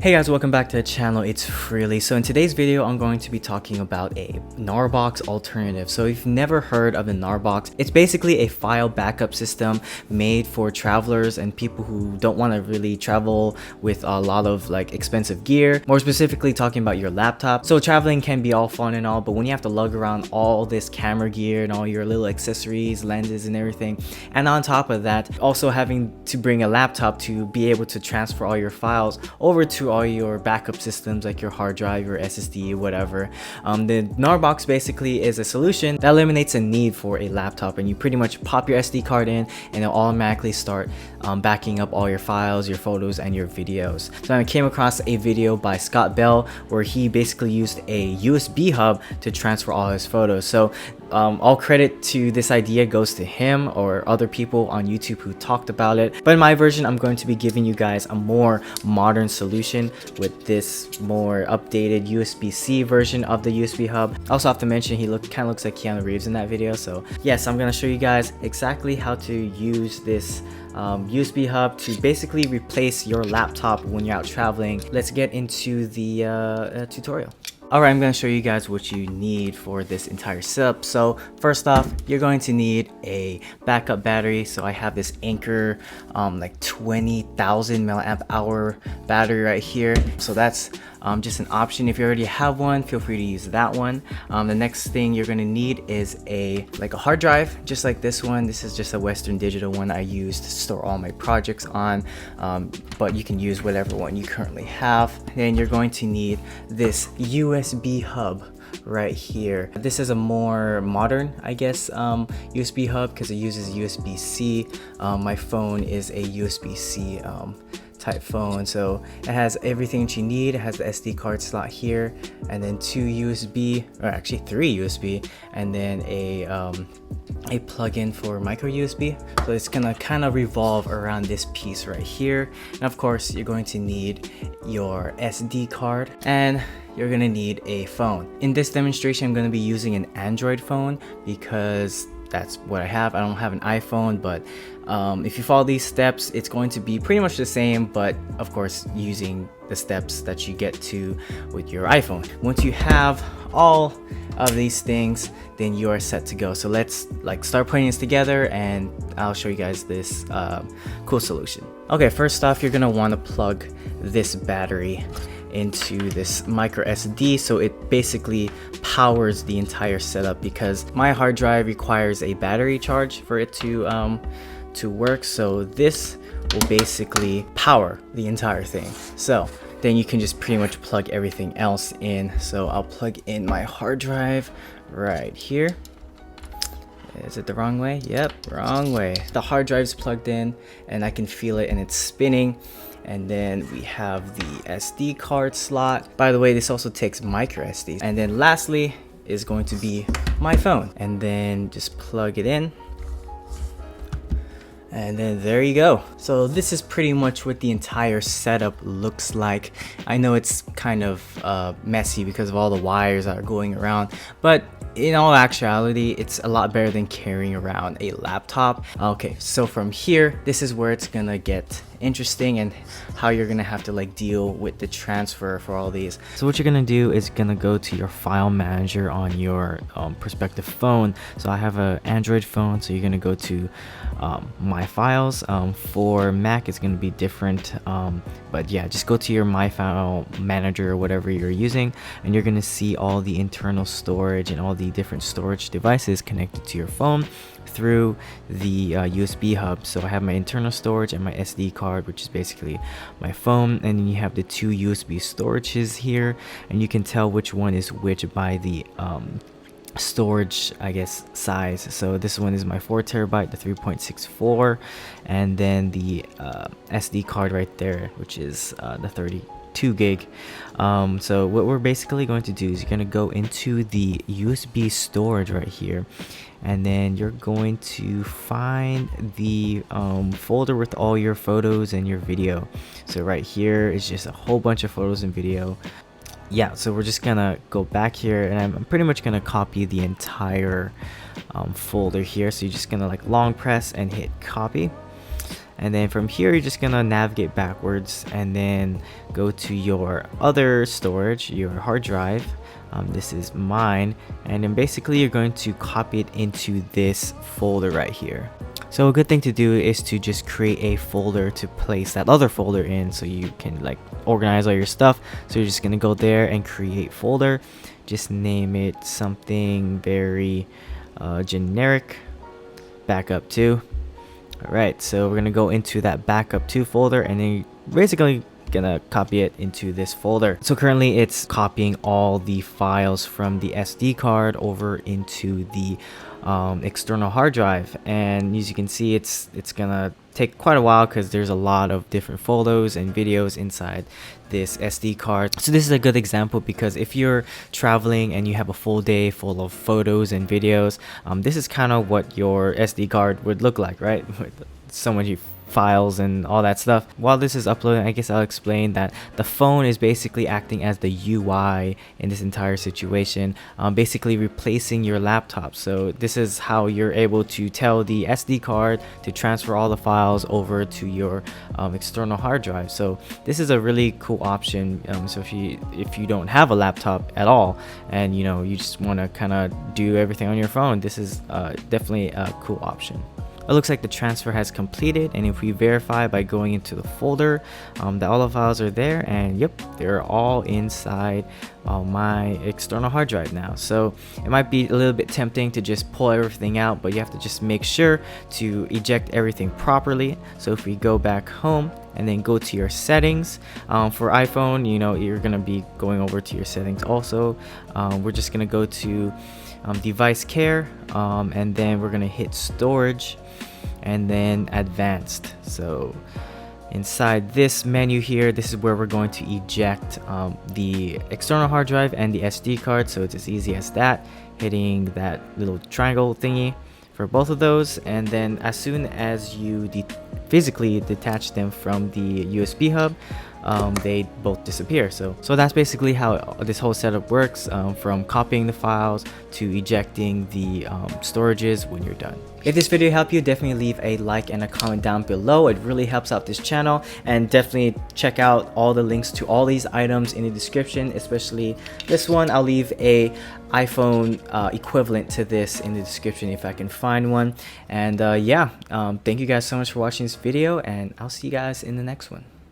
Hey guys, welcome back to the channel. It's Freely. So in today's video, I'm going to be talking about a Gnarbox alternative. So if you've never heard of the Gnarbox, it's basically a file backup system made for travelers and people who don't want to really travel with a lot of like expensive gear. More specifically talking about your laptop. So traveling can be all fun and all, but when you have to lug around all this camera gear and all your little accessories, lenses and everything, and on top of that, also having to bring a laptop to be able to transfer all your files over to all your backup systems like your hard drive, your SSD, whatever. The Gnarbox basically is a solution that eliminates a need for a laptop, and you pretty much pop your SD card in and it'll automatically start backing up all your files, your photos, and your videos. So I came across a video by Scott Bell where he basically used a USB hub to transfer all his photos. So all credit to this idea goes to him or other people on YouTube who talked about it. But in my version, I'm going to be giving you guys a more modern solution with this more updated USB-C version of the USB hub. I also have to mention he kind of looks like Keanu Reeves in that video. So yes, I'm going to show you guys exactly how to use this USB hub to basically replace your laptop when you're out traveling. Let's get into the tutorial. Alright, I'm going to show you guys what you need for this entire setup. So first off, you're going to need a backup battery. So I have this Anker like 20,000 milliamp hour battery right here. So that's just an option. If you already have one, feel free to use that one. The next thing you're going to need is a hard drive, just like this one. This is just a Western Digital one I use to store all my projects on, but you can use whatever one you currently have. Then you're going to need this USB hub right here. This is a more modern, I guess, USB hub because it uses USB-C. My phone is a USB-C type phone, so it has everything that you need. It has the SD card slot here, and then two USB, or actually three USB, and then a plug-in for micro USB. So it's gonna kind of revolve around this piece right here. And of course, you're going to need your SD card, and you're gonna need a phone. In this demonstration, I'm gonna be using an Android phone because that's what I have. I don't have an iPhone, but if you follow these steps, it's going to be pretty much the same, but of course using the steps that you get to with your iPhone. Once you have all of these things, then you are set to go. So let's start putting this together and I'll show you guys this cool solution. Okay, first off, you're gonna want to plug this battery into this micro SD, so it basically powers the entire setup because my hard drive requires a battery charge for it to work. So this will basically power the entire thing. So then you can just pretty much plug everything else in. So I'll plug in my hard drive right here. Is it the wrong way? Yep, wrong way. The hard drive's plugged in and I can feel it and it's spinning. And then we have the SD card slot. By the way, this also takes micro SD. And then lastly is going to be my phone. And then just plug it in. And then there you go. So this is pretty much what the entire setup looks like. I know it's kind of messy because of all the wires that are going around, but in all actuality, it's a lot better than carrying around a laptop. Okay, so from here, this is where it's gonna get interesting and how you're gonna have to deal with the transfer for all these. So what you're gonna do is gonna go to your file manager on your prospective phone. So I have an Android phone, so you're gonna go to my files. For Mac it's gonna be different, but yeah, just go to your my file manager or whatever you're using, and you're gonna see all the internal storage and all the different storage devices connected to your phone through the USB hub. So I have my internal storage and my SD card, which is basically my phone, and then you have the two USB storages here, and you can tell which one is which by the storage, I guess, size. So this one is my 4 terabyte, the 3.64, and then the SD card right there, which is the 32 gig. So what we're basically going to do is you're going to go into the USB storage right here, and then you're going to find the folder with all your photos and your video. So right here is just a whole bunch of photos and video. Yeah, so we're just gonna go back here, and I'm pretty much gonna copy the entire folder here. So you're just gonna long press and hit copy, And then from here, you're just gonna navigate backwards and then go to your other storage, your hard drive. This is mine, and then basically you're going to copy it into this folder right here. So a good thing to do is to just create a folder to place that other folder in, so you can like organize all your stuff. So you're just gonna go there and create folder, just name it something very generic, backup 2. Alright, so we're gonna go into that backup 2 folder, and then you're basically gonna copy it into this folder. So currently it's copying all the files from the SD card over into the external hard drive, and as you can see, it's gonna take quite a while because there's a lot of different photos and videos inside this SD card. So this is a good example because if you're traveling and you have a full day full of photos and videos, this is kind of what your SD card would look like, right? With so many files and all that stuff. While this is uploading, I guess I'll explain that the phone is basically acting as the UI in this entire situation, basically replacing your laptop. So this is how you're able to tell the SD card to transfer all the files over to your external hard drive. So this is a really cool option. So if you don't have a laptop at all, and you just want to kind of do everything on your phone, this is definitely a cool option. It looks like the transfer has completed, and if we verify by going into the folder, that all the files are there, and yep, they're all inside my external hard drive now. So it might be a little bit tempting to just pull everything out, but you have to just make sure to eject everything properly. So if we go back home and then go to your settings, for iPhone, you're gonna be going over to your settings also. We're just gonna go to device care, and then we're gonna hit storage and then advanced. So inside this menu here, this is where we're going to eject the external hard drive and the SD card. So it's as easy as that, hitting that little triangle thingy for both of those, and then as soon as you physically detach them from the USB hub, they both disappear. So that's basically how this whole setup works, from copying the files to ejecting the storages when you're done. If this video helped you, definitely leave a like and a comment down below. It really helps out this channel, and definitely check out all the links to all these items in the description, especially this one. I'll leave a iPhone equivalent to this in the description if I can find one. And yeah, thank you guys so much for watching this video, and I'll see you guys in the next one.